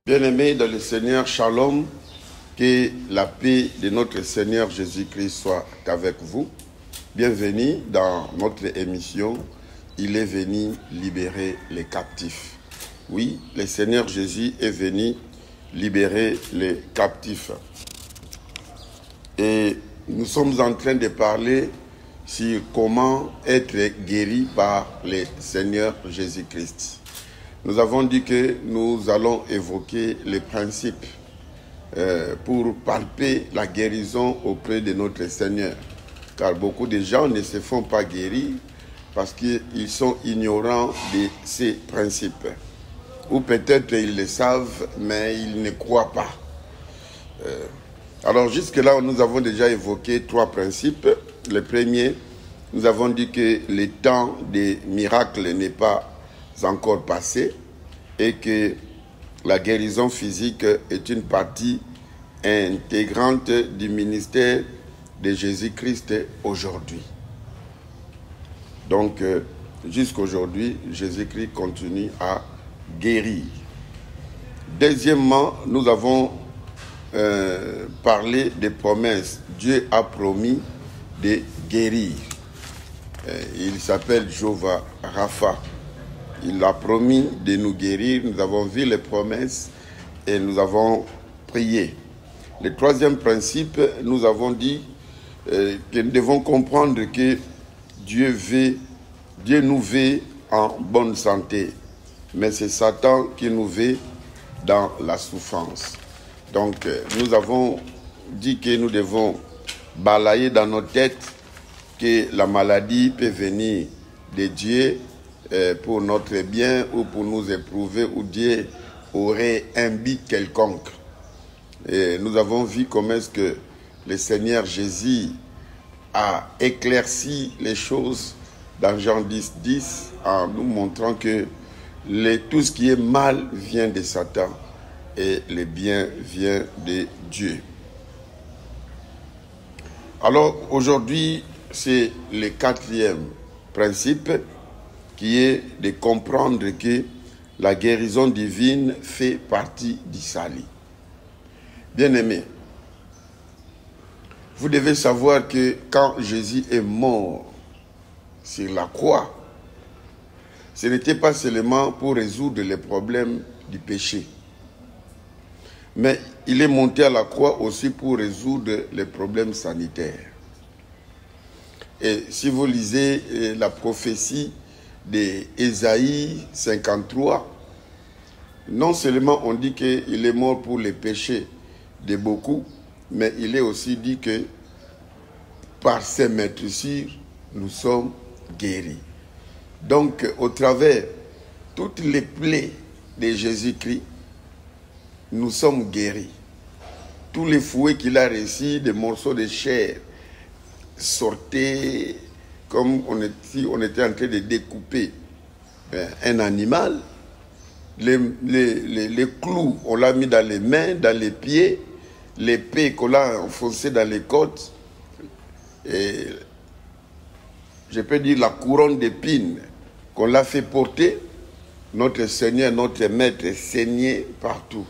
Bien-aimés dans le Seigneur, Shalom, que la paix de notre Seigneur Jésus-Christ soit avec vous. Bienvenue dans notre émission « Il est venu libérer les captifs ». Oui, le Seigneur Jésus est venu libérer les captifs. Et nous sommes en train de parler sur comment être guéri par le Seigneur Jésus-Christ. Nous avons dit que nous allons évoquer les principes pour palper la guérison auprès de notre Seigneur. Car beaucoup de gens ne se font pas guérir parce qu'ils sont ignorants de ces principes. Ou peut-être ils le savent, mais ils ne croient pas. Alors jusque-là, nous avons déjà évoqué 3 principes. Le premier, nous avons dit que le temps des miracles n'est pas encore passé et que la guérison physique est une partie intégrante du ministère de Jésus-Christ aujourd'hui. Donc, jusqu'aujourd'hui, Jésus-Christ continue à guérir. Deuxièmement, nous avons parlé des promesses. Dieu a promis de guérir. Il s'appelle Jéhovah Rapha. Il a promis de nous guérir. Nous avons vu les promesses et nous avons prié. Le troisième principe, nous avons dit que nous devons comprendre que Dieu nous veut en bonne santé. Mais c'est Satan qui nous veut dans la souffrance. Donc, nous avons dit que nous devons balayer dans nos têtes que la maladie peut venir de Dieu pour notre bien ou pour nous éprouver, où Dieu aurait un but quelconque. Et nous avons vu comment est-ce que le Seigneur Jésus a éclairci les choses dans Jean 10:10 en nous montrant que tout ce qui est mal vient de Satan et le bien vient de Dieu. Alors aujourd'hui, c'est le 4e principe qui est de comprendre que la guérison divine fait partie du salut. Bien-aimés, vous devez savoir que quand Jésus est mort sur la croix, ce n'était pas seulement pour résoudre les problèmes du péché, mais il est monté à la croix aussi pour résoudre les problèmes sanitaires. Et si vous lisez la prophétie d'Ésaïe 53, non seulement on dit qu'il est mort pour les péchés de beaucoup, mais il est aussi dit que par ses meurtrissures, nous sommes guéris. Donc, au travers toutes les plaies de Jésus-Christ, nous sommes guéris. Tous les fouets qu'il a reçus, des morceaux de chair, sortaient comme si on était en train de découper un animal. Les clous, on l'a mis dans les mains, dans les pieds, l'épée qu'on l'a enfoncée dans les côtes, et je peux dire la couronne d'épines qu'on l'a fait porter. Notre Seigneur, notre Maître saignait partout.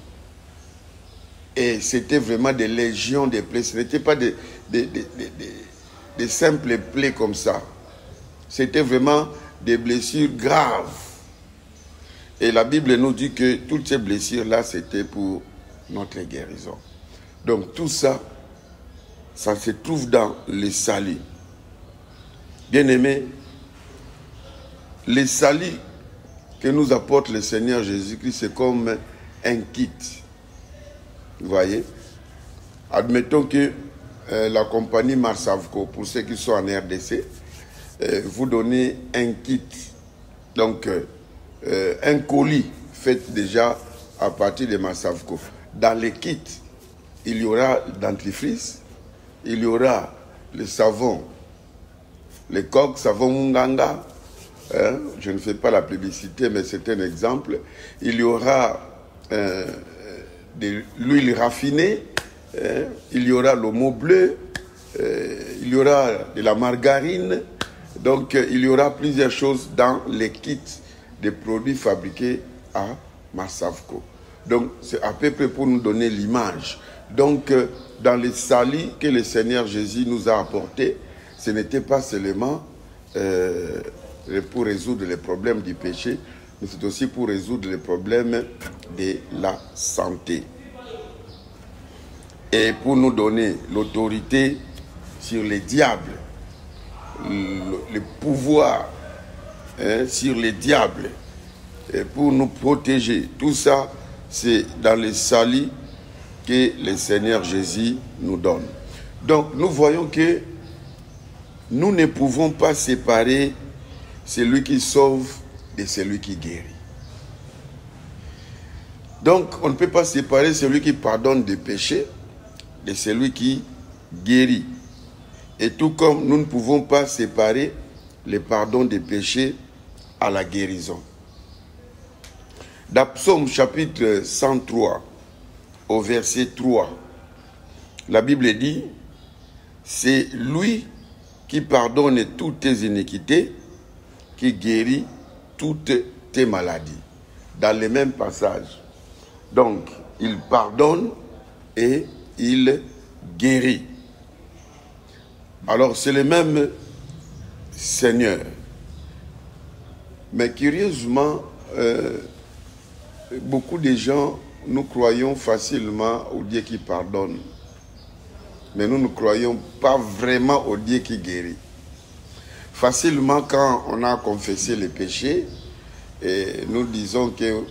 Et c'était vraiment des légions de plaies. Ce n'était pas des simples plaies comme ça. C'était vraiment des blessures graves. Et la Bible nous dit que toutes ces blessures-là, c'était pour notre guérison. Donc tout ça, ça se trouve dans le salut. Bien-aimés, le salut que nous apporte le Seigneur Jésus-Christ, c'est comme un kit. Vous voyez? Admettons que la compagnie Marsavco, pour ceux qui sont en RDC, vous donnez un kit. Donc, un colis fait déjà à partir de Marsavco. Dans le kit, il y aura le dentifrice, il y aura le savon, le coq, savon Munganga. Je ne fais pas la publicité, mais c'est un exemple. Il y aura de l'huile raffinée, il y aura l'omo bleu, il y aura de la margarine. Donc, il y aura plusieurs choses dans les kits de produits fabriqués à Marsavco. Donc, c'est à peu près pour nous donner l'image. Donc, dans les salis que le Seigneur Jésus nous a apportés, ce n'était pas seulement pour résoudre les problèmes du péché, mais c'est aussi pour résoudre les problèmes de la santé. Et pour nous donner l'autorité sur les diables, le pouvoir sur les diables, et pour nous protéger. Tout ça, c'est dans les salis que le Seigneur Jésus nous donne. Donc, nous voyons que nous ne pouvons pas séparer celui qui sauve de celui qui guérit. Donc, on ne peut pas séparer celui qui pardonne des péchés de celui qui guérit. Et tout comme nous ne pouvons pas séparer le pardon des péchés à la guérison. Dans Psaume chapitre 103, au verset 3, la Bible dit, c'est lui qui pardonne toutes tes iniquités, qui guérit toutes tes maladies. Dans les mêmes passages. Donc, il pardonne et il guérit. Alors, c'est le même Seigneur. Mais curieusement, beaucoup de gens, nous croyons facilement au Dieu qui pardonne. Mais nous ne croyons pas vraiment au Dieu qui guérit. Facilement, quand on a confessé les péchés, et nous disons que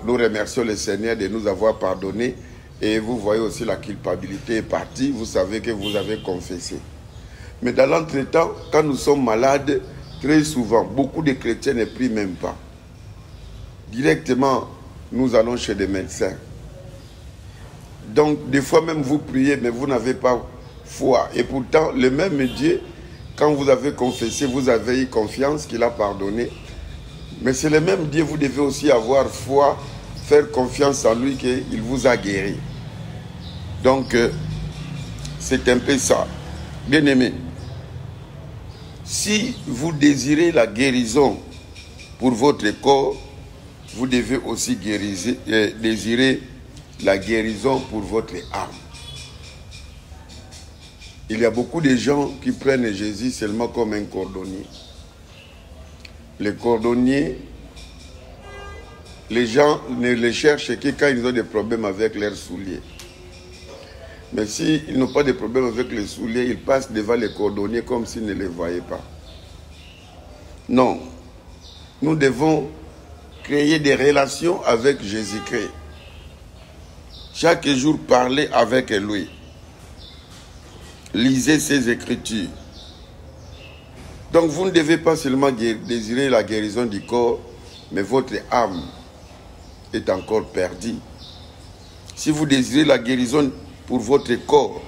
nous remercions le Seigneur de nous avoir pardonné, et vous voyez aussi la culpabilité est partie, vous savez que vous avez confessé. Mais dans l'entretemps, quand nous sommes malades, très souvent, beaucoup de chrétiens ne prient même pas. Directement, nous allons chez des médecins. Donc, des fois même vous priez, mais vous n'avez pas foi. Et pourtant, le même Dieu, quand vous avez confessé, vous avez eu confiance qu'il a pardonné. Mais c'est le même Dieu, vous devez aussi avoir foi, faire confiance en lui qu'il vous a guéri. Donc, c'est un peu ça. Bien-aimés, si vous désirez la guérison pour votre corps, vous devez aussi désirer la guérison pour votre âme. Il y a beaucoup de gens qui prennent Jésus seulement comme un cordonnier. Les cordonniers, les gens ne les cherchent que quand ils ont des problèmes avec leurs souliers. Mais s'ils n'ont pas de problème avec les souliers, ils passent devant les cordonniers comme s'ils ne les voyaient pas. Non. Nous devons créer des relations avec Jésus-Christ. Chaque jour, parler avec lui. Lisez ses Écritures. Donc, vous ne devez pas seulement désirer la guérison du corps, mais votre âme est encore perdue. Si vous désirez la guérison pour votre corps,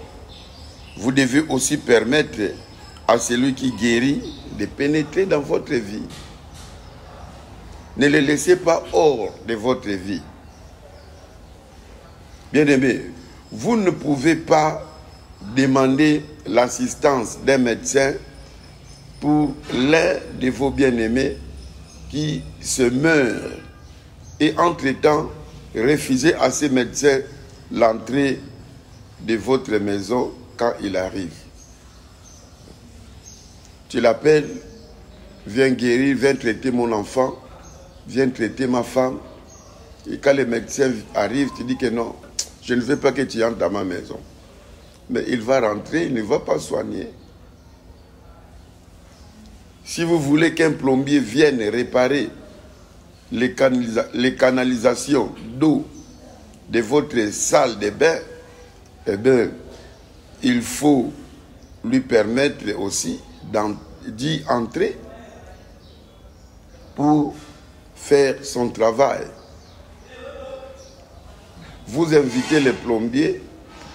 vous devez aussi permettre à celui qui guérit de pénétrer dans votre vie. Ne le laissez pas hors de votre vie. Bien-aimés, vous ne pouvez pas demander l'assistance d'un médecin pour l'un de vos bien-aimés qui se meurt et entre-temps refuser à ces médecins l'entrée de votre maison quand il arrive. Tu l'appelles, viens guérir, viens traiter mon enfant, viens traiter ma femme. Et quand les médecins arrivent, tu dis que non, je ne veux pas que tu entres dans ma maison. Mais il va rentrer, il ne va pas soigner. Si vous voulez qu'un plombier vienne réparer les canalisations d'eau de votre salle de bain, eh bien, il faut lui permettre aussi d'y entrer pour faire son travail. Vous invitez les plombiers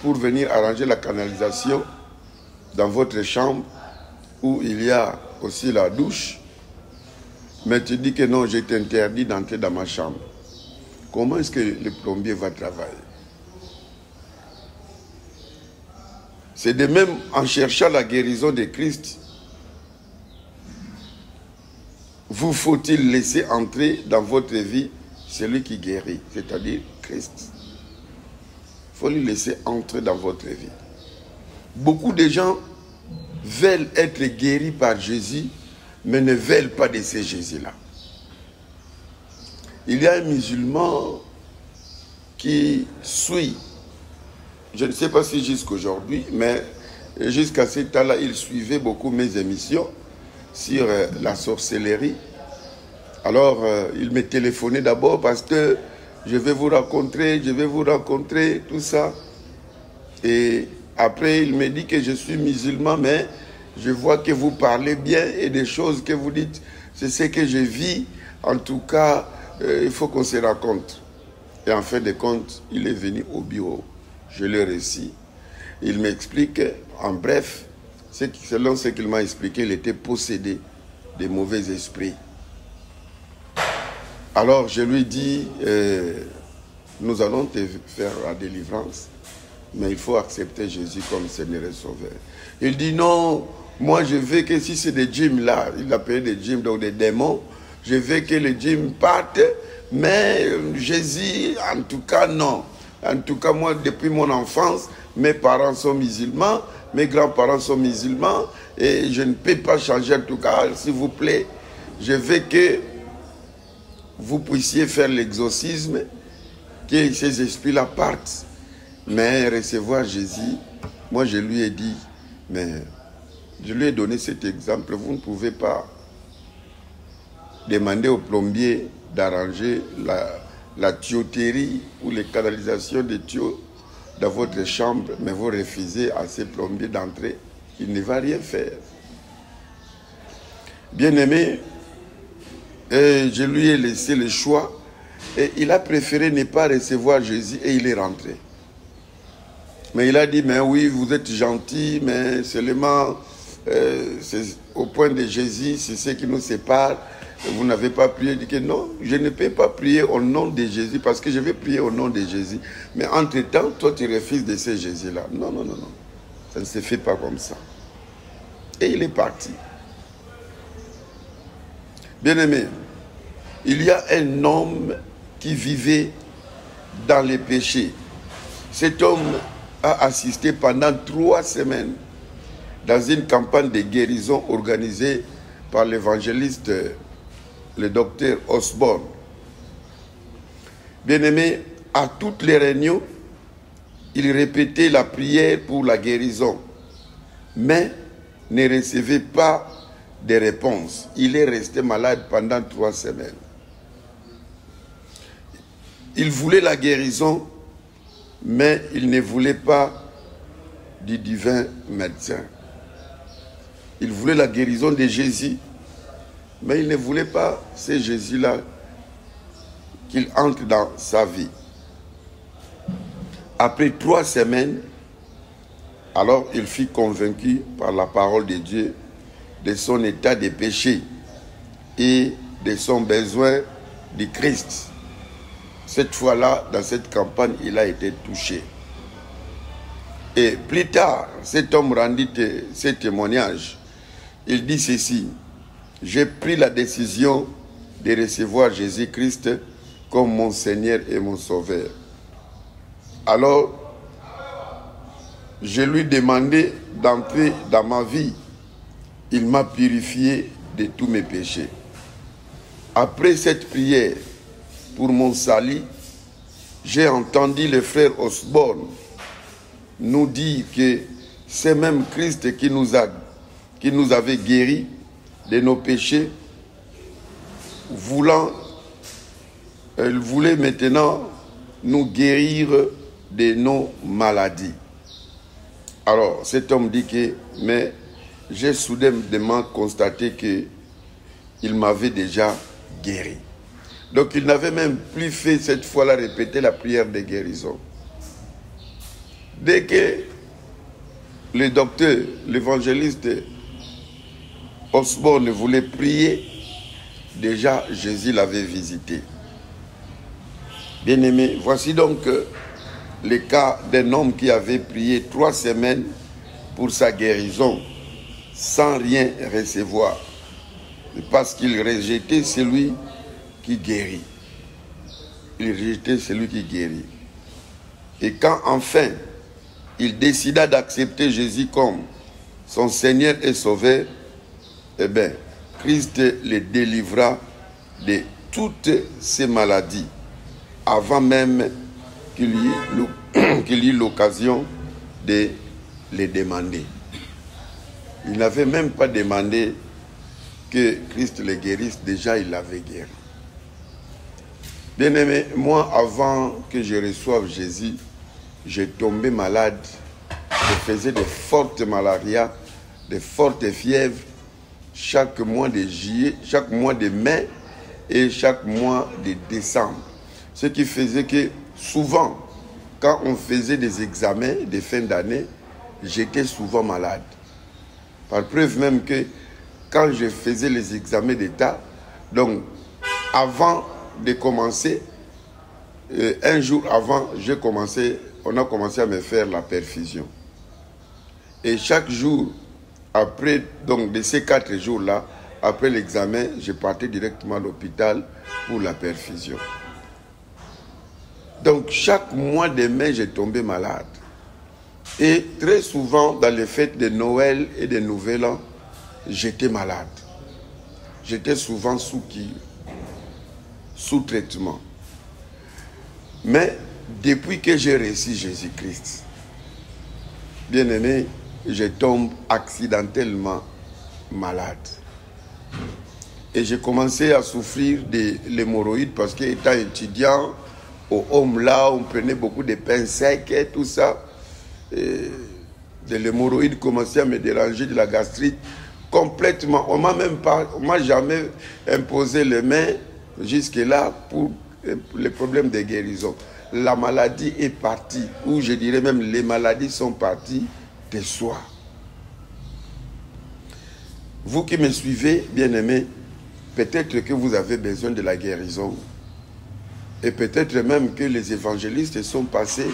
pour venir arranger la canalisation dans votre chambre où il y a aussi la douche, mais tu dis que non, je t'interdis d'entrer dans ma chambre. Comment est-ce que le plombier va travailler? C'est de même en cherchant la guérison de Christ. Vous faut-il laisser entrer dans votre vie celui qui guérit, c'est-à-dire Christ. Il faut lui laisser entrer dans votre vie. Beaucoup de gens veulent être guéris par Jésus, mais ne veulent pas de ce Jésus-là. Il y a un musulman qui suit, je ne sais pas si jusqu'aujourd'hui, mais jusqu'à ce temps-là, il suivait beaucoup mes émissions sur la sorcellerie. Alors, il me téléphonait d'abord parce que je vais vous rencontrer, tout ça. Et après, il me dit que je suis musulman, mais je vois que vous parlez bien et des choses que vous dites, c'est ce que je vis. En tout cas, il faut qu'on se rencontre. Et en fin de compte, il est venu au bureau. Je le récite. Il m'explique, en bref, selon ce qu'il m'a expliqué, il était possédé de mauvais esprits. Alors je lui dis, nous allons te faire la délivrance, mais il faut accepter Jésus comme Seigneur et Sauveur. Il dit non, moi je veux que si c'est des djinns là, il appelait des djinns, donc des démons, je veux que les djinns partent, mais Jésus, en tout cas non. En tout cas moi, depuis mon enfance, mes parents sont musulmans, mes grands-parents sont musulmans, et je ne peux pas changer en tout cas, s'il vous plaît. Je veux que vous puissiez faire l'exorcisme, que ces esprits-là partent, mais recevoir Jésus. Moi, je lui ai dit, mais je lui ai donné cet exemple. Vous ne pouvez pas demander au plombier d'arranger la tuyauterie ou les canalisations des tuyaux dans votre chambre, mais vous refusez à ces plombiers d'entrer. Il ne va rien faire. Bien-aimé, et je lui ai laissé le choix et il a préféré ne pas recevoir Jésus et il est rentré. Mais il a dit, mais oui, vous êtes gentil, mais seulement au point de Jésus, c'est ce qui nous sépare. Vous n'avez pas prié. Il dit que non, je ne peux pas prier au nom de Jésus parce que je vais prier au nom de Jésus. Mais entre-temps, toi, tu refuses de ce Jésus-là. Non, non, non, non. Ça ne se fait pas comme ça. Et il est parti. Bien-aimé, il y a un homme qui vivait dans les péchés. Cet homme a assisté pendant 3 semaines dans une campagne de guérison organisée par l'évangéliste, le docteur Osborne. Bien-aimé, à toutes les réunions, il répétait la prière pour la guérison, mais ne recevait pas de réponses. Il est resté malade pendant 3 semaines. Il voulait la guérison, mais il ne voulait pas du divin médecin. Il voulait la guérison de Jésus, mais il ne voulait pas ce Jésus-là qu'il entre dans sa vie. Après 3 semaines, alors il fut convaincu par la parole de Dieu de son état de péché et de son besoin de Christ. Cette fois-là, dans cette campagne, il a été touché. Et plus tard, cet homme rendit ce témoignage. Il dit ceci: j'ai pris la décision de recevoir Jésus-Christ comme mon Seigneur et mon Sauveur. Alors, je lui demandai d'entrer dans ma vie. Il m'a purifié de tous mes péchés. Après cette prière pour mon salut, j'ai entendu le frère Osborne nous dire que c'est même Christ qui nous avait guéris de nos péchés, il voulait maintenant nous guérir de nos maladies. Alors, cet homme dit que, mais j'ai soudainement constaté qu'il m'avait déjà guéri. Donc, il n'avait même plus fait cette fois-là répéter la prière de guérison. Dès que le docteur, l'évangéliste Osborne voulait prier, déjà Jésus l'avait visité. Bien-aimé, voici donc le cas d'un homme qui avait prié 3 semaines pour sa guérison sans rien recevoir, parce qu'il rejetait celui qui guérit. il rejetait celui qui guérit. Et quand enfin, il décida d'accepter Jésus comme son Seigneur et Sauveur, eh bien, Christ le délivra de toutes ses maladies avant même qu'il y eut l'occasion de les demander. Il n'avait même pas demandé que Christ le guérisse, déjà il l'avait guéri. Bien-aimé, moi, avant que je reçoive Jésus, j'ai tombé malade. Je faisais de fortes malarias, de fortes fièvres, chaque mois de juillet, chaque mois de mai et chaque mois de décembre. Ce qui faisait que souvent, quand on faisait des examens de fin d'année, j'étais souvent malade. Par preuve même que quand je faisais les examens d'État, donc avant de commencer, un jour avant, on a commencé à me faire la perfusion. Et chaque jour, après, donc de ces 4 jours-là, après l'examen, je partais directement à l'hôpital pour la perfusion. Donc chaque mois de mai, j'ai tombé malade. Et très souvent, dans les fêtes de Noël et de Nouvel An, j'étais malade. J'étais souvent sous traitement. Mais depuis que j'ai reçu Jésus-Christ, bien aimé, je tombe accidentellement malade. Et j'ai commencé à souffrir de l'hémorroïde parce qu'étant étudiant, au home là, on prenait beaucoup de pain sec et tout ça. Et de l'hémorroïde commençait à me déranger, de la gastrite complètement. On m'a jamais imposé les mains jusque-là pour les problèmes de guérison. La maladie est partie, ou je dirais même les maladies sont parties de soi. Vous qui me suivez, bien-aimés, peut-être que vous avez besoin de la guérison. Et peut-être même que les évangélistes sont passés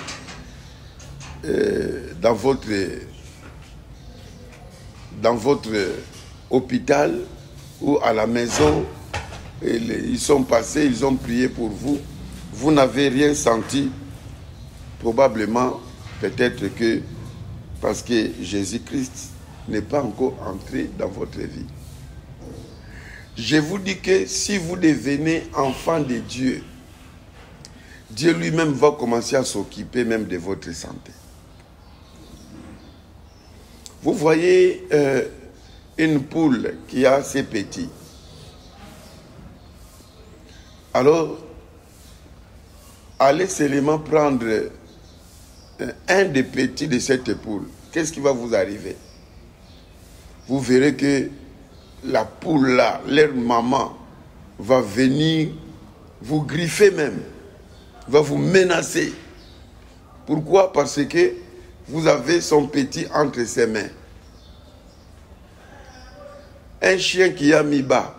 dans votre hôpital ou à la maison. Ils sont passés, ils ont prié pour vous. Vous n'avez rien senti. Probablement, peut-être que parce que Jésus-Christ n'est pas encore entré dans votre vie. Je vous dis que si vous devenez enfant de Dieu, Dieu lui-même va commencer à s'occuper même de votre santé. Vous voyez une poule qui a ses petits. Alors, allez seulement prendre un des petits de cette poule. Qu'est-ce qui va vous arriver? Vous verrez que la poule là, leur maman, va venir vous griffer même, va vous menacer. Pourquoi? Parce que vous avez son petit entre ses mains. Un chien qui a mis bas,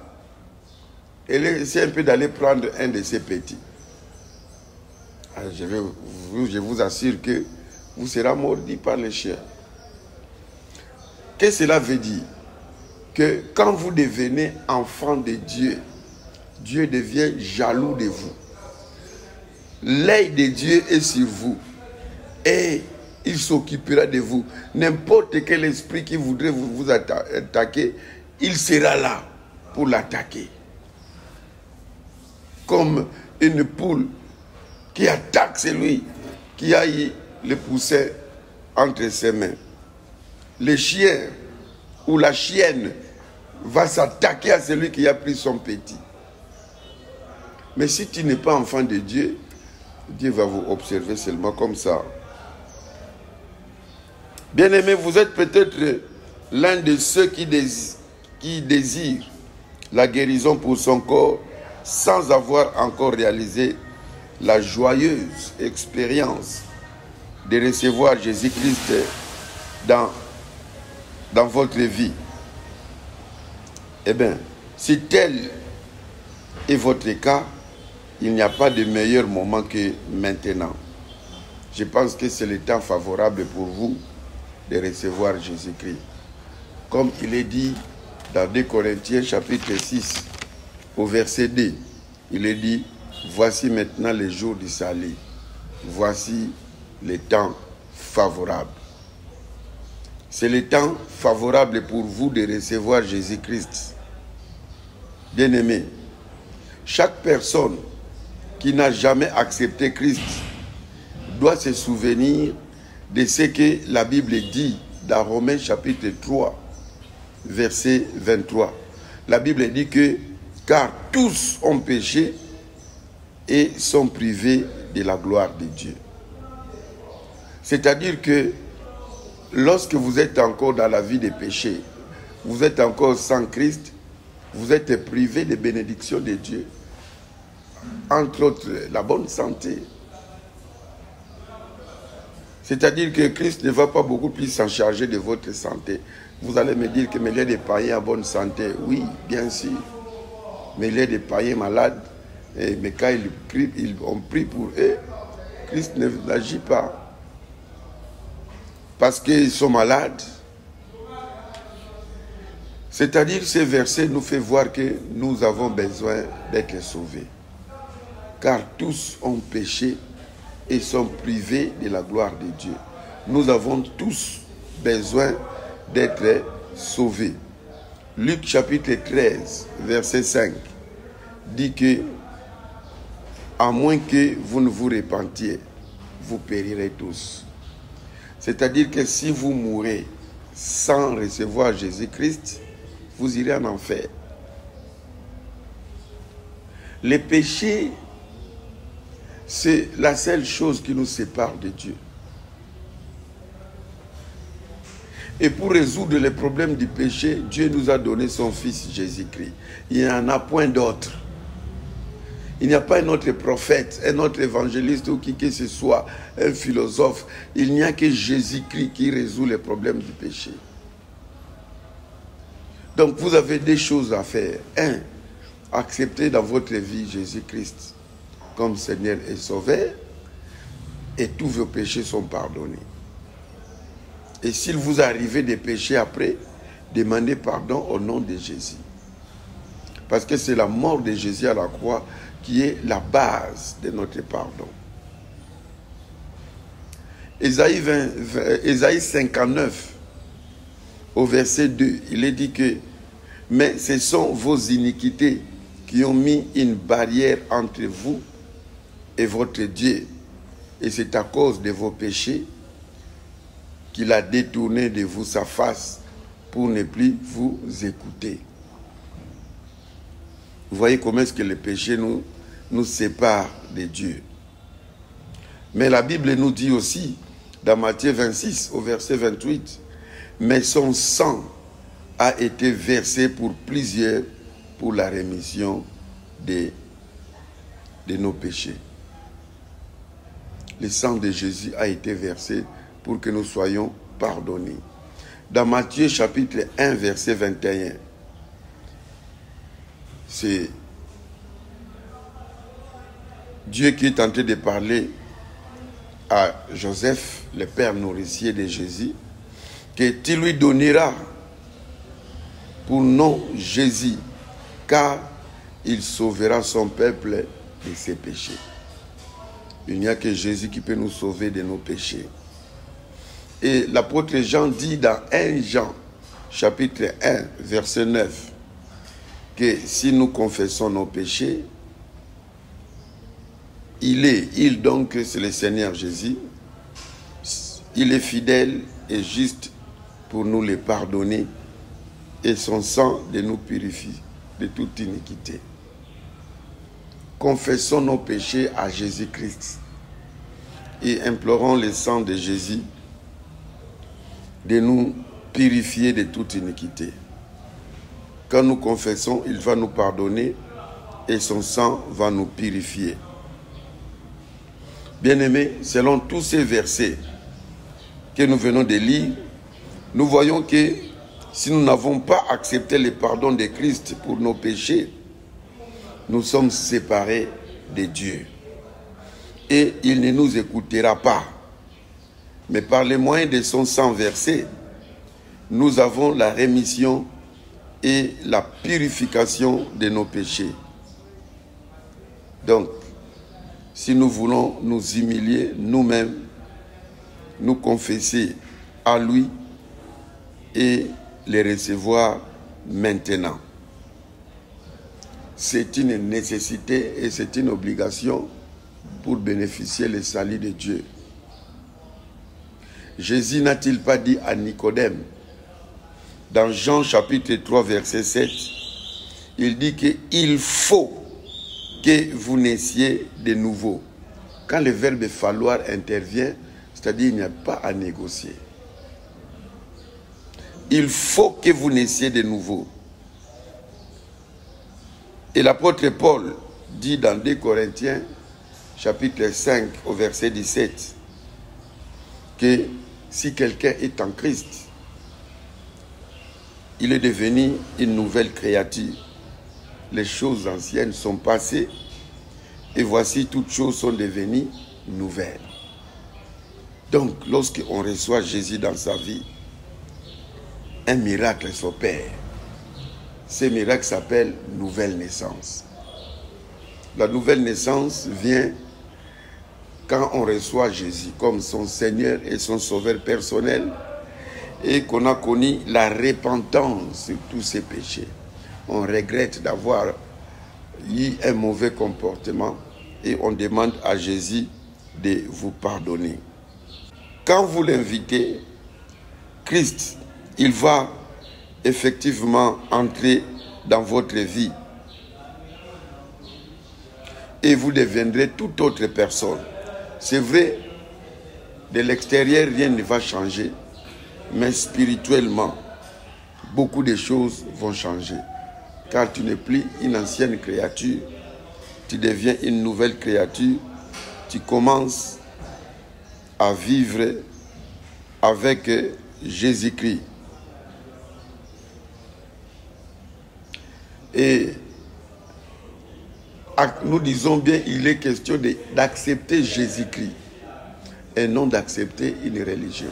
essaie un peu d'aller prendre un de ses petits. Alors je vous assure que vous serez mordu par les chiens. Qu'est-ce que cela veut dire? Que quand vous devenez enfant de Dieu, Dieu devient jaloux de vous. L'œil de Dieu est sur vous et il s'occupera de vous. N'importe quel esprit qui voudrait vous attaquer, il sera là pour l'attaquer. Comme une poule qui attaque celui qui a eu le poussin entre ses mains. Le chien ou la chienne va s'attaquer à celui qui a pris son petit. Mais si tu n'es pas enfant de Dieu, Dieu va vous observer seulement comme ça. Bien-aimés, vous êtes peut-être l'un de ceux qui désirent la guérison pour son corps sans avoir encore réalisé la joyeuse expérience de recevoir Jésus-Christ dans votre vie. Eh bien, si tel est votre cas, il n'y a pas de meilleur moment que maintenant. Je pense que c'est le temps favorable pour vous de recevoir Jésus-Christ. Comme il est dit dans 2 Corinthiens chapitre 6, au verset 2, il est dit, voici maintenant les jours du salut. Voici les temps favorables. C'est le temps favorable pour vous de recevoir Jésus-Christ. Bien-aimés, chaque personne qui n'a jamais accepté Christ doit se souvenir de ce que la Bible dit dans Romains chapitre 3, verset 23. La Bible dit que « Car tous ont péché et sont privés de la gloire de Dieu. » C'est-à-dire que lorsque vous êtes encore dans la vie des péchés, vous êtes encore sans Christ, vous êtes privé des bénédictions de Dieu. Entre autres, la bonne santé. C'est-à-dire que Christ ne va pas beaucoup plus s'en charger de votre santé. Vous allez me dire que mais il y a des païens en bonne santé. Oui, bien sûr. Mais il y a des païens malades. Mais quand on prie pour eux, Christ n'agit pas. Parce qu'ils sont malades. C'est-à-dire que ce verset nous fait voir que nous avons besoin d'être sauvés. Car tous ont péché et sont privés de la gloire de Dieu. Nous avons tous besoin d'être sauvés. Luc chapitre 13, verset 5, dit que à moins que vous ne vous repentiez, vous périrez tous. C'est-à-dire que si vous mourrez sans recevoir Jésus-Christ, vous irez en enfer. Les péchés, c'est la seule chose qui nous sépare de Dieu. Et pour résoudre les problèmes du péché, Dieu nous a donné son Fils Jésus-Christ. Il n'y en a point d'autre. Il n'y a pas un autre prophète, un autre évangéliste ou qui que ce soit, un philosophe. Il n'y a que Jésus-Christ qui résout les problèmes du péché. Donc vous avez des choses à faire. 1. Accepter dans votre vie Jésus-Christ comme Seigneur et Sauveur, et tous vos péchés sont pardonnés. Et s'il vous arrive des péchés après, demandez pardon au nom de Jésus. Parce que c'est la mort de Jésus à la croix qui est la base de notre pardon. Ésaïe 59, au verset 2, il est dit que « Mais ce sont vos iniquités qui ont mis une barrière entre vous et votre Dieu, et c'est à cause de vos péchés qu'il a détourné de vous sa face pour ne plus vous écouter. » Vous voyez comment est-ce que le péché nous sépare de Dieu. Mais la Bible nous dit aussi, dans Matthieu 26, au verset 28, « Mais son sang a été versé pour plusieurs pour la rémission de nos péchés. » Le sang de Jésus a été versé pour que nous soyons pardonnés. Dans Matthieu chapitre 1, verset 21, c'est Dieu qui est en train de parler à Joseph, le père nourricier de Jésus, que tu lui donneras pour nom Jésus, car il sauvera son peuple de ses péchés. Il n'y a que Jésus qui peut nous sauver de nos péchés. Et l'apôtre Jean dit dans 1 Jean, chapitre 1, verset 9, que si nous confessons nos péchés, donc c'est le Seigneur Jésus, il est fidèle et juste pour nous les pardonner et son sang de nous purifier de toute iniquité. Confessons nos péchés à Jésus-Christ et implorons le sang de Jésus de nous purifier de toute iniquité. Quand nous confessons, il va nous pardonner et son sang va nous purifier. Bien-aimés, selon tous ces versets que nous venons de lire, nous voyons que si nous n'avons pas accepté le pardon de Christ pour nos péchés, nous sommes séparés de Dieu. Et il ne nous écoutera pas. Mais par le moyen de son sang versé, nous avons la rémission et la purification de nos péchés. Donc, si nous voulons nous humilier nous-mêmes, nous confesser à lui et les recevoir maintenant. C'est une nécessité et c'est une obligation pour bénéficier le salut de Dieu. Jésus n'a-t-il pas dit à Nicodème, dans Jean chapitre 3 verset 7, il dit qu'il faut que vous naissiez de nouveau. Quand le verbe falloir intervient, c'est-à-dire il n'y a pas à négocier. Il faut que vous naissiez de nouveau. Et l'apôtre Paul dit dans 2 Corinthiens, chapitre 5, au verset 17, que si quelqu'un est en Christ, il est devenu une nouvelle créature. Les choses anciennes sont passées et voici toutes choses sont devenues nouvelles. Donc, lorsqu'on reçoit Jésus dans sa vie, un miracle s'opère. Ce miracle s'appelle nouvelle naissance. La nouvelle naissance vient quand on reçoit Jésus comme son Seigneur et son Sauveur personnel et qu'on a connu la repentance sur tous ses péchés. On regrette d'avoir eu un mauvais comportement et on demande à Jésus de vous pardonner. Quand vous l'invitez, Christ, il va effectivement entrer dans votre vie et vous deviendrez toute autre personne. C'est vrai, de l'extérieur, rien ne va changer, mais spirituellement, beaucoup de choses vont changer. Car tu n'es plus une ancienne créature, tu deviens une nouvelle créature, tu commences à vivre avec Jésus-Christ. Et nous disons bien, il est question d'accepter Jésus-Christ et non d'accepter une religion.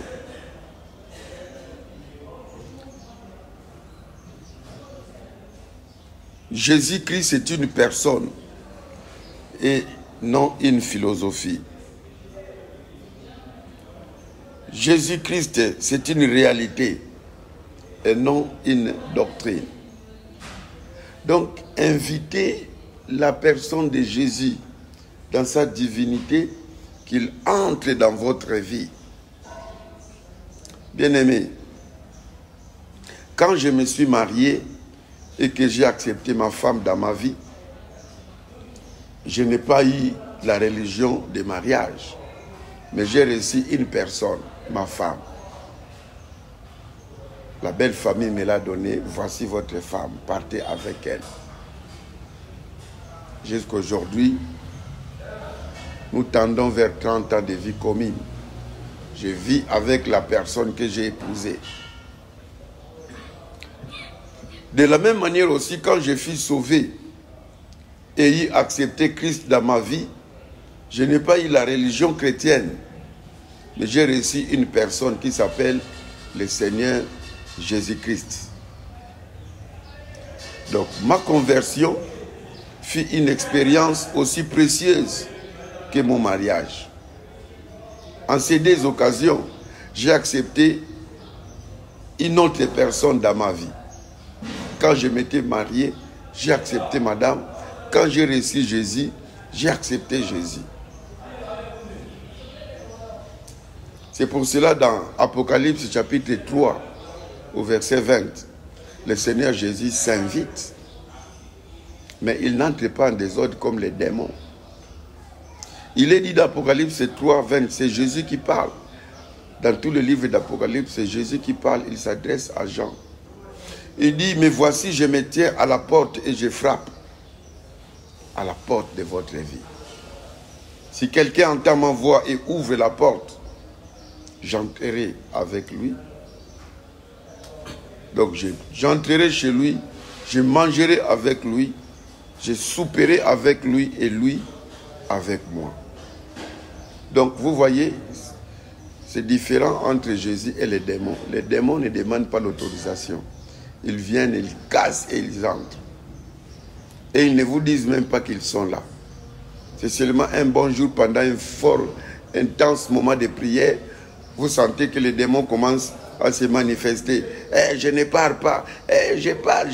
Jésus-Christ, c'est une personne et non une philosophie. Jésus-Christ, c'est une réalité et non une doctrine. Donc, invitez la personne de Jésus dans sa divinité, qu'il entre dans votre vie. Bien-aimé, quand je me suis marié et que j'ai accepté ma femme dans ma vie, je n'ai pas eu la religion de mariage, mais j'ai reçu une personne, ma femme. La belle famille me l'a donnée, voici votre femme, partez avec elle. Jusqu'à aujourd'hui, nous tendons vers 30 ans de vie commune. Je vis avec la personne que j'ai épousée. De la même manière aussi, quand je fus sauvé et eu accepté Christ dans ma vie, je n'ai pas eu la religion chrétienne, mais j'ai reçu une personne qui s'appelle le Seigneur Jésus-Christ. Donc, ma conversion fut une expérience aussi précieuse que mon mariage. En ces deux occasions, j'ai accepté une autre personne dans ma vie. Quand je m'étais marié, j'ai accepté madame. Quand j'ai reçu Jésus, j'ai accepté Jésus. C'est pour cela dans Apocalypse chapitre 3, au verset 20, le Seigneur Jésus s'invite. Mais il n'entre pas en désordre comme les démons. Il est dit dans Apocalypse 3, 20, c'est Jésus qui parle. Dans tout le livre d'Apocalypse, c'est Jésus qui parle, il s'adresse à Jean. Il dit, mais voici, je me tiens à la porte et je frappe. À la porte de votre vie. Si quelqu'un entend ma voix et ouvre la porte, j'entrerai avec lui. Donc j'entrerai chez lui, je mangerai avec lui, je souperai avec lui et lui avec moi. Donc vous voyez, c'est différent entre Jésus et les démons. Les démons ne demandent pas l'autorisation. Ils viennent, ils cassent et ils entrent. Et ils ne vous disent même pas qu'ils sont là. C'est seulement un bon jour pendant un fort, intense moment de prière, vous sentez que les démons commencent à se manifester. Eh, je ne pars pas. Eh, je pars.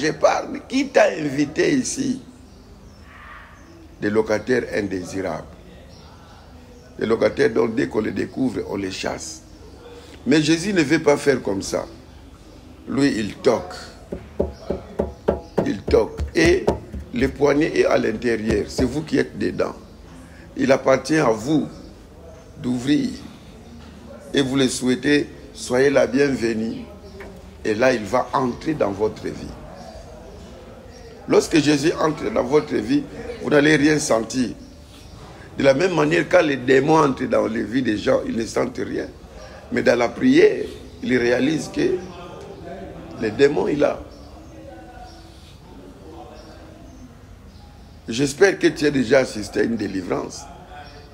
Mais qui t'a invité ici? Des locataires indésirables. Des locataires dont dès qu'on les découvre, on les chasse. Mais Jésus ne veut pas faire comme ça. Lui, il toque. Il toque. Et le poignet est à l'intérieur. C'est vous qui êtes dedans. Il appartient à vous d'ouvrir. Et vous le souhaitez, soyez la bienvenue. Et là, il va entrer dans votre vie. Lorsque Jésus entre dans votre vie, vous n'allez rien sentir. De la même manière, quand les démons entrent dans les vies des gens, ils ne sentent rien. Mais dans la prière, ils réalisent que les démons, il a. J'espère que tu as déjà assisté à une délivrance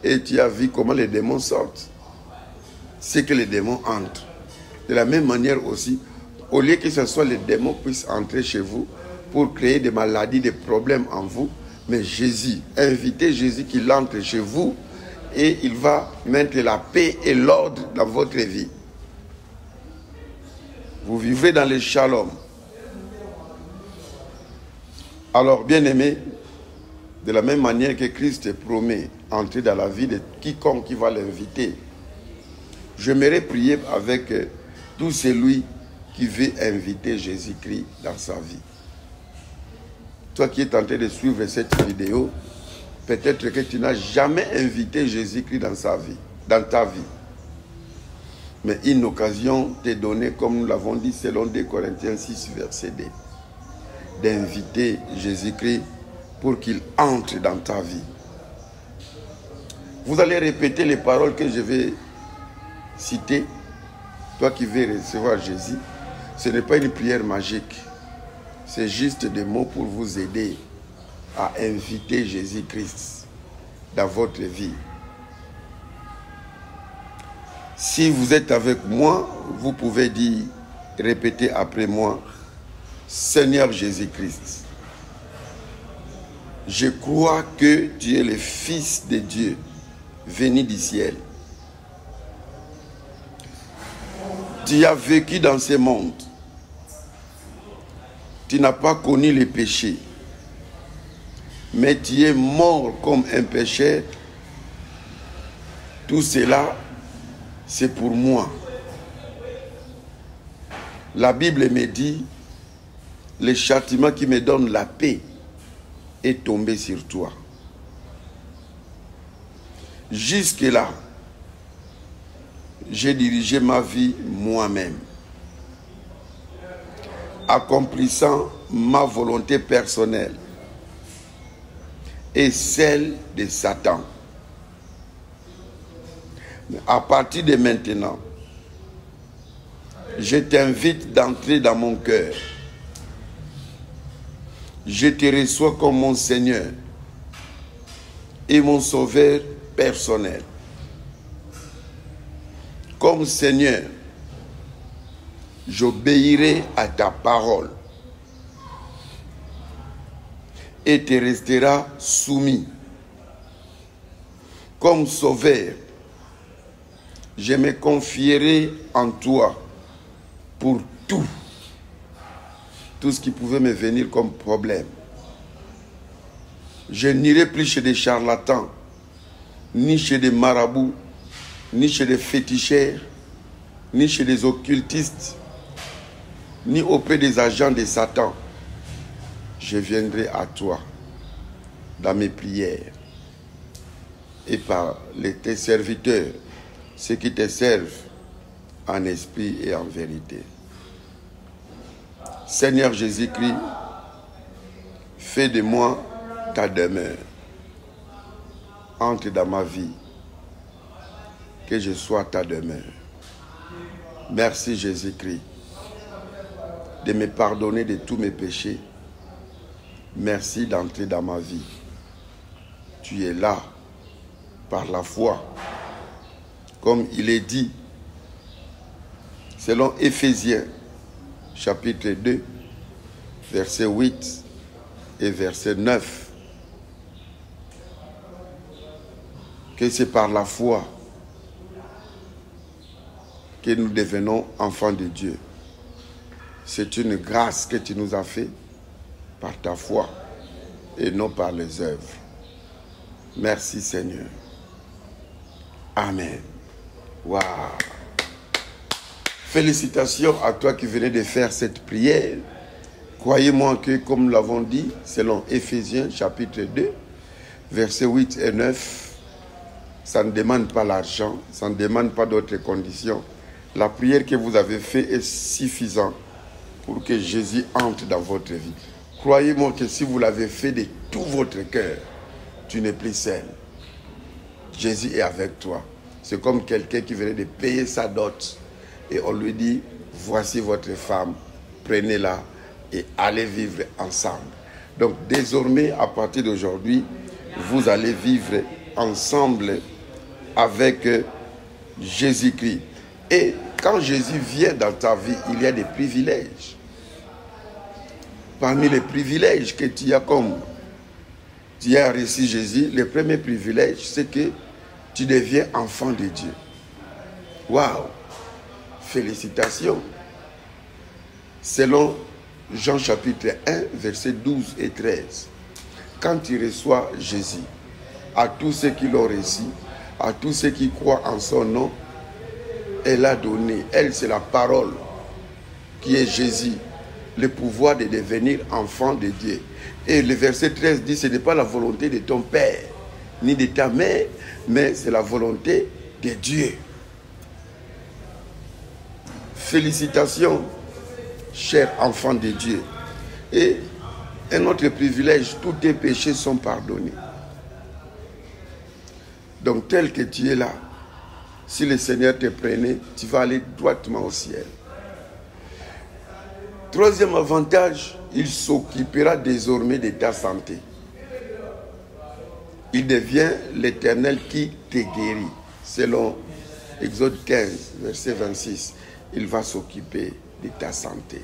et tu as vu comment les démons sortent. C'est que les démons entrent. De la même manière aussi, au lieu que ce soit les démons qui puissent entrer chez vous pour créer des maladies, des problèmes en vous, mais Jésus, invitez Jésus qu'il entre chez vous et il va mettre la paix et l'ordre dans votre vie. Vous vivez dans le shalom. Alors, bien-aimés, de la même manière que Christ promet entrer dans la vie de quiconque qui va l'inviter, j'aimerais prier avec tout celui qui veut inviter Jésus-Christ dans sa vie. Toi qui es en train de suivre cette vidéo, peut-être que tu n'as jamais invité Jésus-Christ dans ta vie. Mais une occasion t'est donnée, comme nous l'avons dit, selon 2 Corinthiens 6, verset 2, d'inviter Jésus-Christ pour qu'il entre dans ta vie. Vous allez répéter les paroles que je vais citer. Toi qui veux recevoir Jésus, ce n'est pas une prière magique. C'est juste des mots pour vous aider à inviter Jésus-Christ dans votre vie. Si vous êtes avec moi, vous pouvez dire, répétez après moi, Seigneur Jésus-Christ, je crois que tu es le Fils de Dieu, venu du ciel. Tu as vécu dans ce monde. Tu n'as pas connu les péchés. Mais tu es mort comme un pécheur. Tout cela, c'est pour moi. La Bible me dit, le châtiment qui me donne la paix est tombé sur toi. Jusque-là, j'ai dirigé ma vie moi-même, accomplissant ma volonté personnelle et celle de Satan. À partir de maintenant, je t'invite d'entrer dans mon cœur. Je te reçois comme mon Seigneur et mon Sauveur personnel. Comme Seigneur, j'obéirai à ta parole et te resteras soumis. Comme Sauveur, je me confierai en toi pour tout ce qui pouvait me venir comme problème. Je n'irai plus chez des charlatans, ni chez des marabouts, ni chez des féticheurs, ni chez des occultistes, ni auprès des agents de Satan. Je viendrai à toi dans mes prières et par tes serviteurs, ceux qui te servent en esprit et en vérité. Seigneur Jésus-Christ, fais de moi ta demeure. Entre dans ma vie, que je sois ta demeure. Merci Jésus-Christ de me pardonner de tous mes péchés. Merci d'entrer dans ma vie. Tu es là par la foi. Comme il est dit, selon Éphésiens, chapitre 2, verset 8 et verset 9. que c'est par la foi que nous devenons enfants de Dieu. C'est une grâce que tu nous as fait par ta foi et non par les œuvres. Merci Seigneur. Amen. Waouh. Félicitations à toi qui venais de faire cette prière. Croyez-moi que, comme nous l'avons dit, selon Éphésiens chapitre 2, versets 8 et 9, ça ne demande pas l'argent, ça ne demande pas d'autres conditions. La prière que vous avez faite est suffisante pour que Jésus entre dans votre vie. Croyez-moi que si vous l'avez fait de tout votre cœur, tu n'es plus seul. Jésus est avec toi. C'est comme quelqu'un qui venait de payer sa dot et on lui dit, voici votre femme, prenez-la et allez vivre ensemble. Donc désormais, à partir d'aujourd'hui, vous allez vivre ensemble avec Jésus-Christ. Et quand Jésus vient dans ta vie, il y a des privilèges. Parmi les privilèges que tu as comme tu as reçu Jésus, le premier privilège, c'est que tu deviens enfant de Dieu. Waouh! Félicitations! Selon Jean chapitre 1, versets 12 et 13, quand tu reçois Jésus, à tous ceux qui l'ont reçu, à tous ceux qui croient en son nom, elle a donné, elle c'est la parole qui est Jésus, le pouvoir de devenir enfant de Dieu. Et le verset 13 dit, ce n'est pas la volonté de ton père, ni de ta mère, mais c'est la volonté de Dieu. Félicitations, chers enfants de Dieu. Et un autre privilège, tous tes péchés sont pardonnés. Donc tel que tu es là, si le Seigneur te prenait, tu vas aller droitement au ciel. Troisième avantage, il s'occupera désormais de ta santé. Il devient l'Éternel qui te guérit. Selon Exode 15, verset 26, il va s'occuper de ta santé.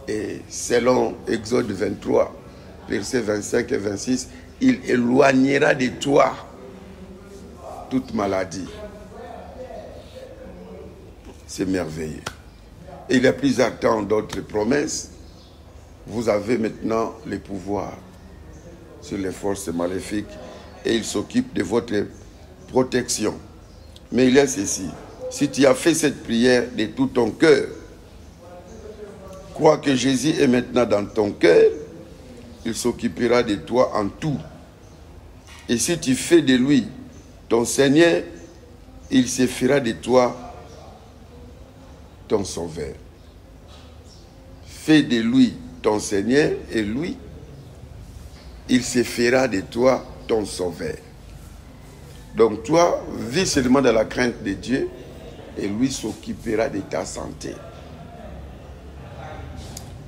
Et selon Exode 23, verset 25 et 26, il éloignera de toi toute maladie. C'est merveilleux. Et il y a plusieurs temps d'autres promesses. Vous avez maintenant le pouvoir sur les forces maléfiques et il s'occupe de votre protection. Mais il y a ceci. Si tu as fait cette prière de tout ton cœur, crois que Jésus est maintenant dans ton cœur, il s'occupera de toi en tout. Et si tu fais de lui ton Seigneur, il se fera de toi ton sauveur. Fais de lui ton Seigneur et lui, il se fera de toi ton sauveur. Donc toi, vis seulement dans la crainte de Dieu et lui s'occupera de ta santé.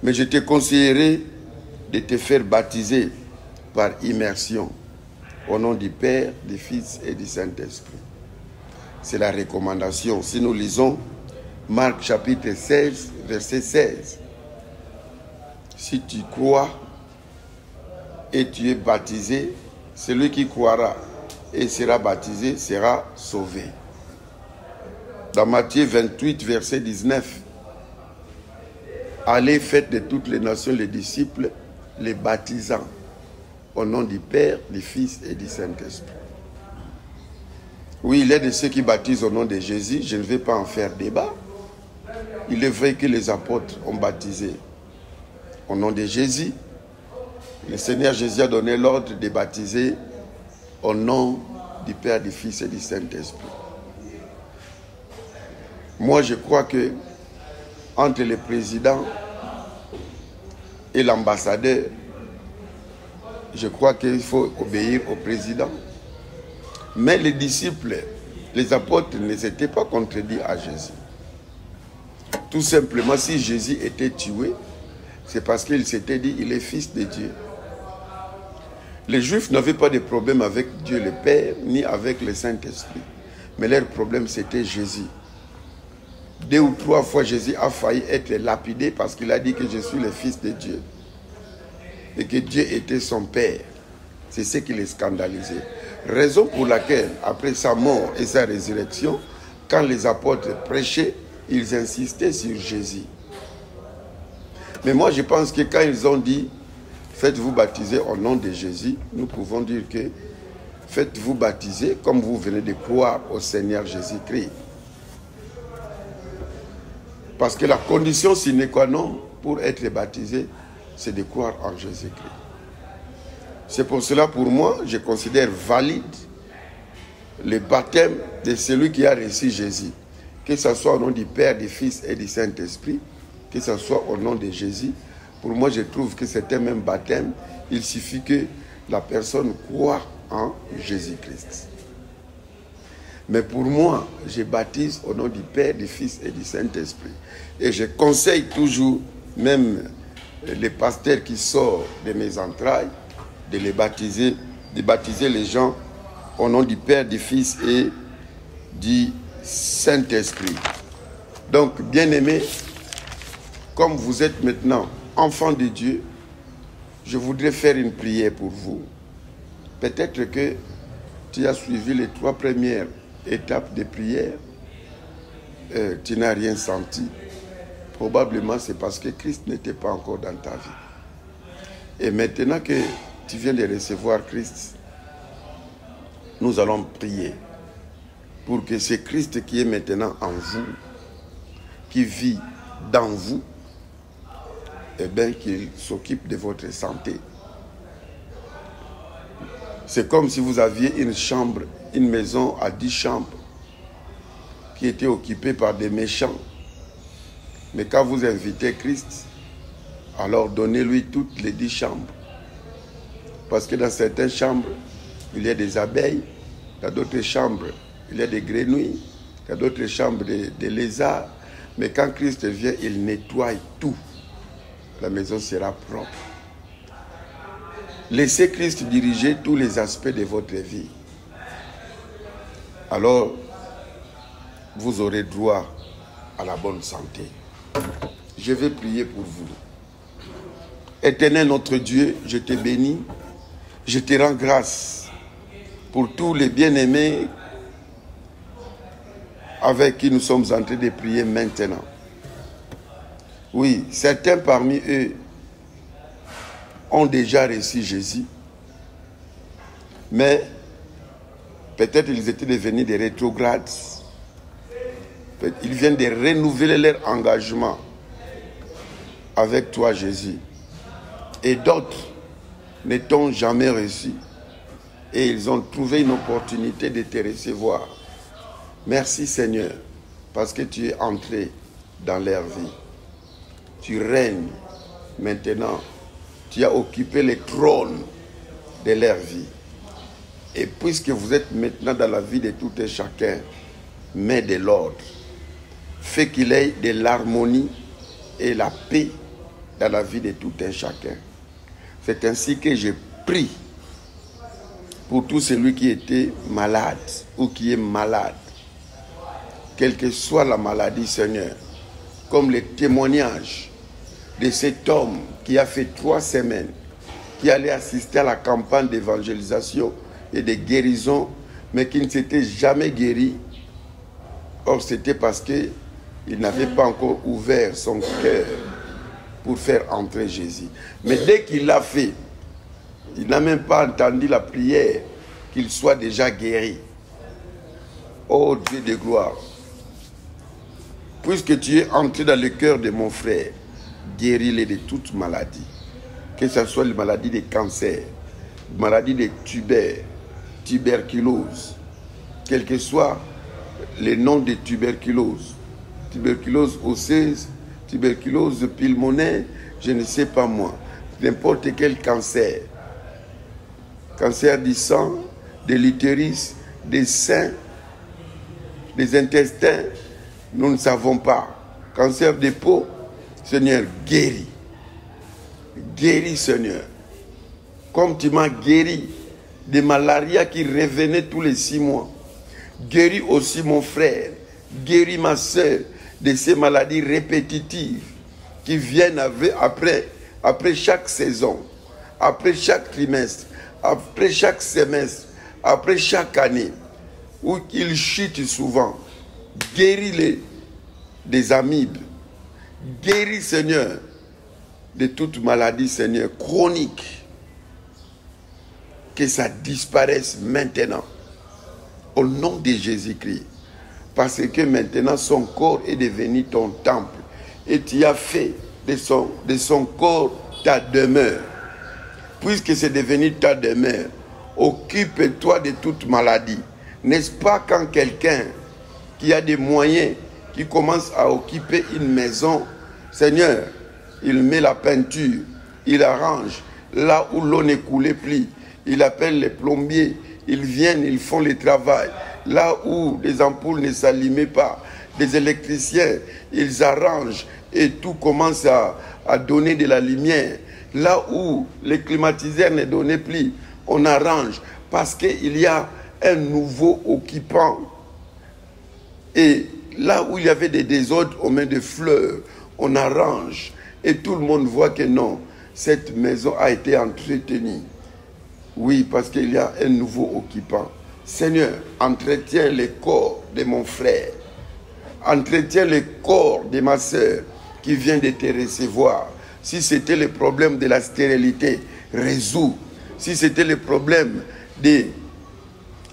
Mais je te conseillerais de te faire baptiser par immersion au nom du Père, du Fils et du Saint-Esprit. C'est la recommandation. Si nous lisons Marc chapitre 16, verset 16. Si tu crois et tu es baptisé, celui qui croira et sera baptisé sera sauvé. Dans Matthieu 28, verset 19, allez, faites de toutes les nations les disciples, les baptisant au nom du Père, du Fils et du Saint-Esprit. Oui, il y a de ceux qui baptisent au nom de Jésus, je ne vais pas en faire débat. Il est vrai que les apôtres ont baptisé au nom de Jésus. Le Seigneur Jésus a donné l'ordre de baptiser au nom du Père, du Fils et du Saint-Esprit. Moi, je crois que entre le président et l'ambassadeur, je crois qu'il faut obéir au président. Mais les disciples, les apôtres ne s'étaient pas contredits à Jésus. Tout simplement, si Jésus était tué, c'est parce qu'il s'était dit il est fils de Dieu. Les Juifs n'avaient pas de problème avec Dieu le Père, ni avec le Saint-Esprit. Mais leur problème, c'était Jésus. 2 ou 3 fois, Jésus a failli être lapidé parce qu'il a dit que je suis le fils de Dieu. Et que Dieu était son Père. C'est ce qui les scandalisait. Raison pour laquelle, après sa mort et sa résurrection, quand les apôtres prêchaient, ils insistaient sur Jésus. Mais moi, je pense que quand ils ont dit « Faites-vous baptiser au nom de Jésus », nous pouvons dire que « Faites-vous baptiser comme vous venez de croire au Seigneur Jésus-Christ ». Parce que la condition sine qua non pour être baptisé, c'est de croire en Jésus-Christ. C'est pour cela, pour moi, je considère valide le baptême de celui qui a reçu Jésus. Que ce soit au nom du Père, du Fils et du Saint-Esprit, que ce soit au nom de Jésus. Pour moi, je trouve que c'est un même baptême. Il suffit que la personne croit en Jésus-Christ. Mais pour moi, je baptise au nom du Père, du Fils et du Saint-Esprit. Et je conseille toujours, même les pasteurs qui sortent de mes entrailles, de baptiser les gens au nom du Père, du Fils et du Saint-Esprit. Donc, bien-aimés, comme vous êtes maintenant enfants de Dieu, je voudrais faire une prière pour vous. Peut-être que tu as suivi les 3 premières étapes de prière, tu n'as rien senti. Probablement, c'est parce que Christ n'était pas encore dans ta vie. Et maintenant que tu viens de recevoir Christ, nous allons prier pour que c'est Christ qui est maintenant en vous, qui vit dans vous, et bien qu'il s'occupe de votre santé. C'est comme si vous aviez une chambre, une maison à 10 chambres qui était occupée par des méchants. Mais quand vous invitez Christ, alors donnez-lui toutes les 10 chambres. Parce que dans certaines chambres, il y a des abeilles, dans d'autres chambres, il y a des grenouilles, dans d'autres chambres, des lézards. Mais quand Christ vient, il nettoie tout. La maison sera propre. Laissez Christ diriger tous les aspects de votre vie. Alors, vous aurez droit à la bonne santé. Je vais prier pour vous. Éternel notre Dieu, je te bénis. Je te rends grâce pour tous les bien-aimés avec qui nous sommes en train de prier maintenant. Oui, certains parmi eux ont déjà reçu Jésus, mais peut-être ils étaient devenus des rétrogrades. Ils viennent de renouveler leur engagement avec toi, Jésus. Et d'autres ne t'ont jamais reçu. Et ils ont trouvé une opportunité de te recevoir. Merci Seigneur, parce que tu es entré dans leur vie. Tu règnes maintenant. Tu as occupé le trône de leur vie. Et puisque vous êtes maintenant dans la vie de tout et chacun, mets de l'ordre. Fais qu'il y ait de l'harmonie et la paix dans la vie de tout un chacun. C'est ainsi que je prie pour tout celui qui était malade ou qui est malade, quelle que soit la maladie, Seigneur, comme les témoignages de cet homme qui a fait 3 semaines, qui allait assister à la campagne d'évangélisation et de guérison, mais qui ne s'était jamais guéri. Or, c'était parce qu'il n'avait pas encore ouvert son cœur pour faire entrer Jésus. Mais dès qu'il l'a fait, il n'a même pas entendu la prière qu'il soit déjà guéri. Oh Dieu de gloire, puisque tu es entré dans le cœur de mon frère, guéris-le de toute maladie, que ce soit les maladies de cancer, maladies de tuberculose, quel que soit le nom de tuberculose, tuberculose osseuse, tuberculose pulmonaire, je ne sais pas moi, n'importe quel cancer, cancer du sang, de l'utérus, des seins, des intestins, nous ne savons pas. Cancer des peaux, Seigneur, guéris. Guéris, Seigneur. Comme tu m'as guéri des malarias qui revenaient tous les 6 mois. Guéris aussi mon frère. Guéris ma soeur de ces maladies répétitives qui viennent après chaque saison, après chaque trimestre, après chaque semestre, après chaque année, où ils chutent souvent, guéris-les des amibes. Guéris, Seigneur, de toute maladie, Seigneur, chronique. Que ça disparaisse maintenant. Au nom de Jésus-Christ. Parce que maintenant, son corps est devenu ton temple. Et tu as fait de son corps ta demeure. Puisque c'est devenu ta demeure, occupe-toi de toute maladie. N'est-ce pas quand quelqu'un qui a des moyens, qui commence à occuper une maison, Seigneur, il met la peinture, il arrange, là où l'eau ne coulait plus, il appelle les plombiers, ils viennent, ils font le travail. Là où les ampoules ne s'allumaient pas, des électriciens, ils arrangent et tout commence à donner de la lumière. Là où les climatiseurs ne donnaient plus, on arrange parce qu'il y a un nouveau occupant. Et là où il y avait des désordres, on met des fleurs, on arrange. Et tout le monde voit que non, cette maison a été entretenue. Oui, parce qu'il y a un nouveau occupant. Seigneur, entretiens le corps de mon frère. Entretiens le corps de ma soeur qui vient de te recevoir. Si c'était le problème de la stérilité, résous. Si c'était le problème de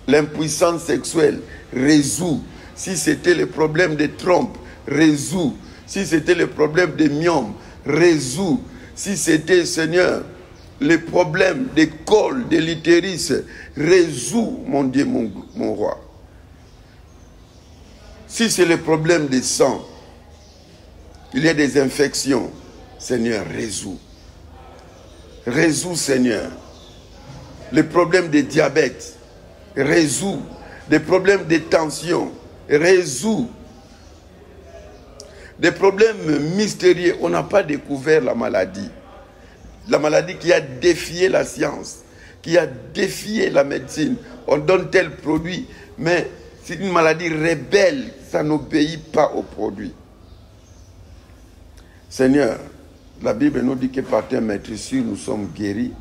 l'impuissance sexuelle, résous. Si c'était le problème des trompes, résous. Si c'était le problème des myomes, résous. Si c'était, Seigneur, les problèmes des cols, de l'utérus, résous, mon Dieu, mon roi. Si c'est le problème des sang, il y a des infections, Seigneur, résous. Résous, Seigneur. Les problèmes de diabète, résous. Des problèmes de tension, résous. Des problèmes mystérieux, on n'a pas découvert la maladie. La maladie qui a défié la science, qui a défié la médecine. On donne tel produit, mais c'est une maladie rebelle, ça n'obéit pas au produit. Seigneur, la Bible nous dit que par tes maîtresses, nous sommes guéris.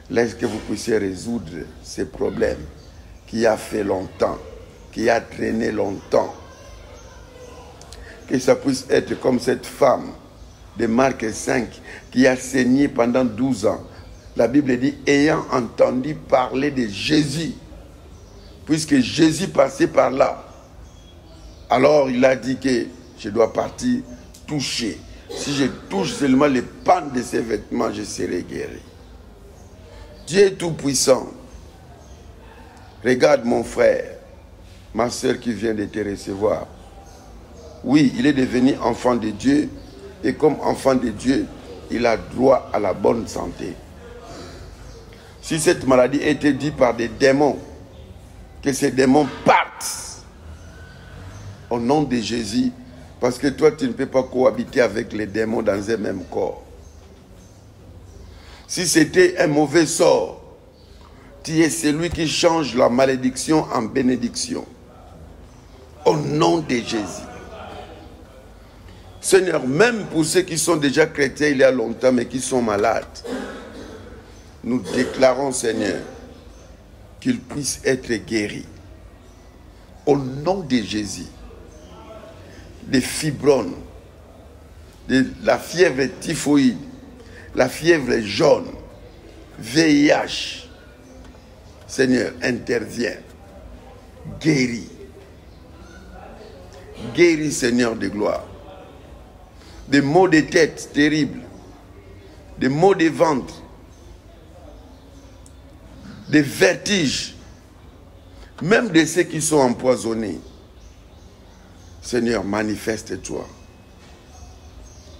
Laisse que vous puissiez résoudre ces problèmes qui a fait longtemps, qui a traîné longtemps. Que ça puisse être comme cette femme de Marc 5 qui a saigné pendant 12 ans. La Bible dit, ayant entendu parler de Jésus, puisque Jésus passait par là, alors il a dit que je dois partir toucher. Si je touche seulement les pans de ses vêtements, je serai guéri. Dieu est tout puissant. Regarde mon frère, ma soeur qui vient de te recevoir. Oui, il est devenu enfant de Dieu. Et comme enfant de Dieu, il a droit à la bonne santé. Si cette maladie était due par des démons, que ces démons partent au nom de Jésus, parce que toi, tu ne peux pas cohabiter avec les démons dans un même corps. Si c'était un mauvais sort, tu es celui qui change la malédiction en bénédiction. Au nom de Jésus. Seigneur, même pour ceux qui sont déjà chrétiens il y a longtemps, mais qui sont malades, nous déclarons, Seigneur, qu'ils puissent être guéris. Au nom de Jésus, des fibromes, de la fièvre typhoïde, la fièvre jaune, VIH, Seigneur, interviens, guéris. Guéris, Seigneur de gloire. Des maux de tête terribles, des maux de ventre, des vertiges, même de ceux qui sont empoisonnés. Seigneur, manifeste-toi.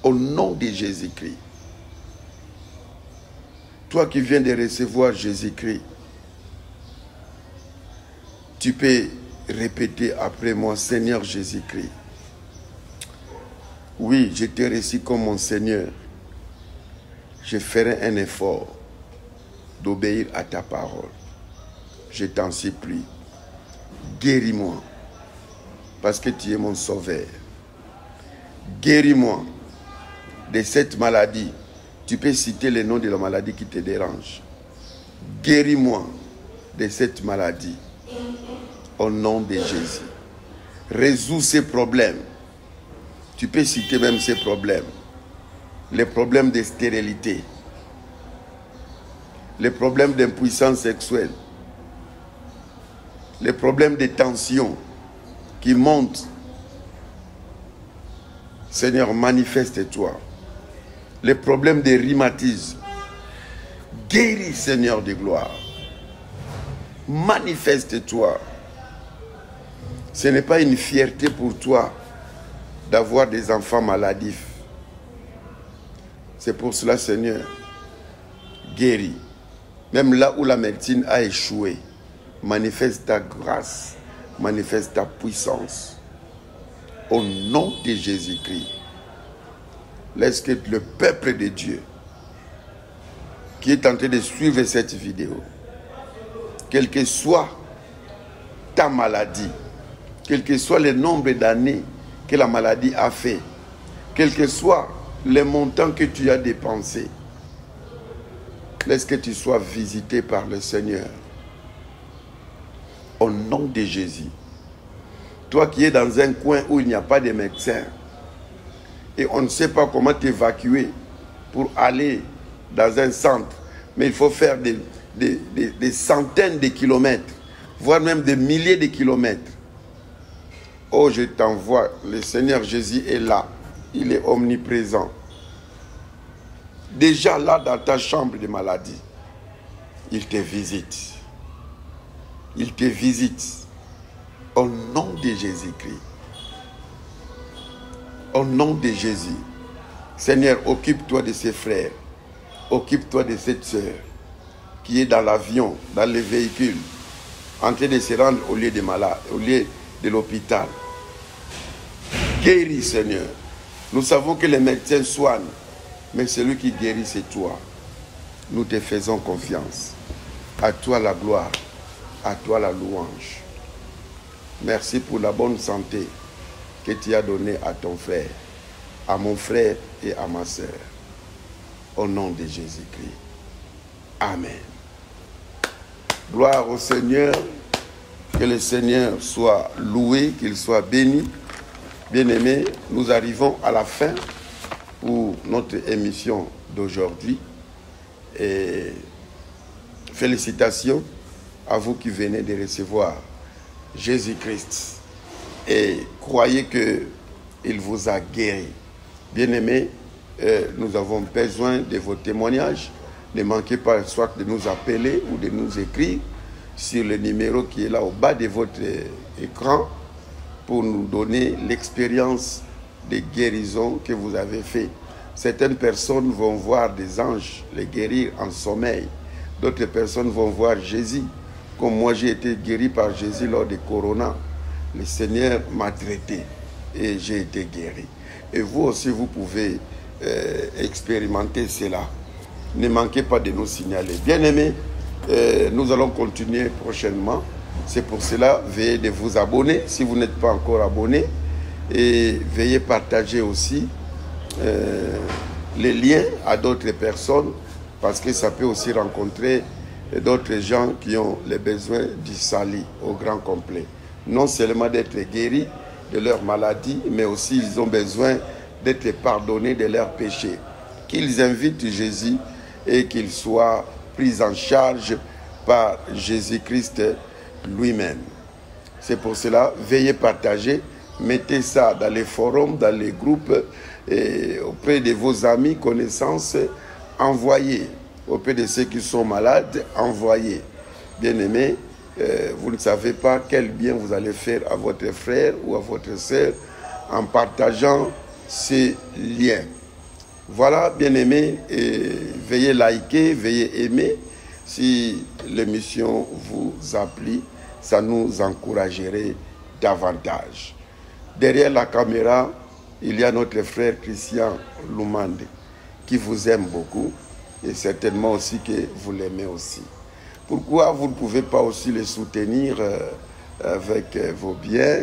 Au nom de Jésus-Christ. Toi qui viens de recevoir Jésus-Christ, tu peux répéter après moi, Seigneur Jésus-Christ. Oui, je te reçu comme mon Seigneur. Je ferai un effort d'obéir à ta parole. Je t'en supplie. Guéris-moi, parce que tu es mon sauveur. Guéris-moi de cette maladie. Tu peux citer le nom de la maladie qui te dérange. Guéris-moi de cette maladie. Au nom de Jésus. Résous ces problèmes. Tu peux citer même ces problèmes. Les problèmes de stérilité. Les problèmes d'impuissance sexuelle. Les problèmes de tension qui montent. Seigneur, manifeste-toi. Les problèmes de rhumatisme. Guéris, Seigneur de gloire. Manifeste-toi. Ce n'est pas une fierté pour toi d'avoir des enfants maladifs. C'est pour cela, Seigneur, guéris. Même là où la médecine a échoué, manifeste ta grâce, manifeste ta puissance. Au nom de Jésus-Christ, laisse que le peuple de Dieu qui est en train de suivre cette vidéo, quelle que soit ta maladie, quel que soit le nombre d'années que la maladie a fait, quel que soit le montant que tu as dépensé, laisse que tu sois visité par le Seigneur. Au nom de Jésus. Toi qui es dans un coin où il n'y a pas de médecin et on ne sait pas comment t'évacuer pour aller dans un centre, mais il faut faire des centaines de kilomètres, voire même des milliers de kilomètres. Oh, je t'envoie, le Seigneur Jésus est là, il est omniprésent. Déjà là dans ta chambre de maladie, il te visite. Il te visite au nom de Jésus-Christ. Au nom de Jésus. Seigneur, occupe-toi de ces frères. Occupe-toi de cette sœur qui est dans l'avion, dans le véhicule, en train de se rendre au lieu de malade, au lieu de l'hôpital. Guéris, Seigneur. Nous savons que les médecins soignent, mais celui qui guérit, c'est toi. Nous te faisons confiance. À toi la gloire, à toi la louange. Merci pour la bonne santé que tu as donnée à ton frère, à mon frère et à ma sœur. Au nom de Jésus-Christ. Amen. Gloire au Seigneur. Que le Seigneur soit loué, qu'il soit béni. Bien-aimés, nous arrivons à la fin pour notre émission d'aujourd'hui. Et félicitations à vous qui venez de recevoir Jésus-Christ. Et croyez qu'il vous a guéri. Bien-aimés, nous avons besoin de vos témoignages. Ne manquez pas soit de nous appeler ou de nous écrire sur le numéro qui est là au bas de votre écran pour nous donner l'expérience de guérison que vous avez fait. Certaines personnes vont voir des anges les guérir en sommeil. D'autres personnes vont voir Jésus. Comme moi, j'ai été guéri par Jésus lors du Corona. Le Seigneur m'a traité et j'ai été guéri. Et vous aussi, vous pouvez expérimenter cela. Ne manquez pas de nous signaler. Bien-aimés, nous allons continuer prochainement. C'est pour cela, veuillez de vous abonner si vous n'êtes pas encore abonné. Et veuillez partager aussi les liens à d'autres personnes parce que ça peut aussi rencontrer d'autres gens qui ont les besoins du salut au grand complet. Non seulement d'être guéris de leur maladie, mais aussi ils ont besoin d'être pardonnés de leurs péchés. Qu'ils invitent Jésus et qu'ils soient pris en charge par Jésus-Christ lui-même. C'est pour cela, veuillez partager, mettez ça dans les forums, dans les groupes, et auprès de vos amis, connaissances, envoyez. Auprès de ceux qui sont malades, envoyez. Bien-aimés, vous ne savez pas quel bien vous allez faire à votre frère ou à votre sœur en partageant ces liens. Voilà, bien-aimés, veuillez liker, veuillez aimer. Si l'émission vous a plu, ça nous encouragerait davantage. Derrière la caméra, il y a notre frère Christian Lumande qui vous aime beaucoup et certainement aussi que vous l'aimez aussi. Pourquoi vous ne pouvez pas aussi le soutenir avec vos biens,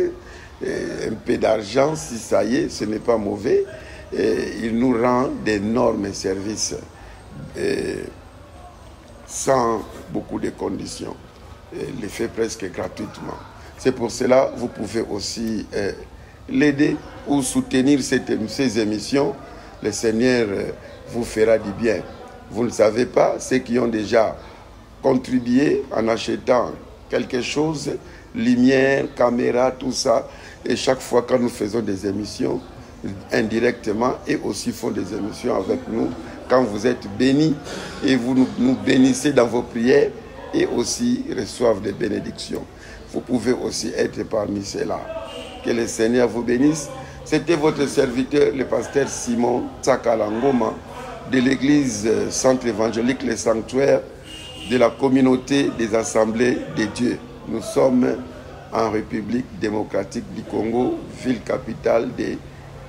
un peu d'argent, si ça y est, ce n'est pas mauvais. Et il nous rend d'énormes services sans beaucoup de conditions. Il le fait presque gratuitement. C'est pour cela que vous pouvez aussi l'aider ou soutenir ces émissions. Le Seigneur vous fera du bien. Vous ne savez pas, ceux qui ont déjà contribué en achetant quelque chose, lumière, caméra, tout ça, et chaque fois quand nous faisons des émissions, indirectement, et aussi font des émissions avec nous, quand vous êtes bénis, et vous nous bénissez dans vos prières, et aussi reçoivent des bénédictions. Vous pouvez aussi être parmi ceux-là. Que le Seigneur vous bénisse. C'était votre serviteur, le pasteur Simon Tsakalangoma, de l'église Centre évangélique Le Sanctuaire, de la communauté des assemblées de Dieu. Nous sommes en République démocratique du Congo, ville capitale de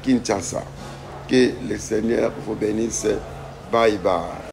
Kinshasa. Que le Seigneur vous bénisse. Bye bye.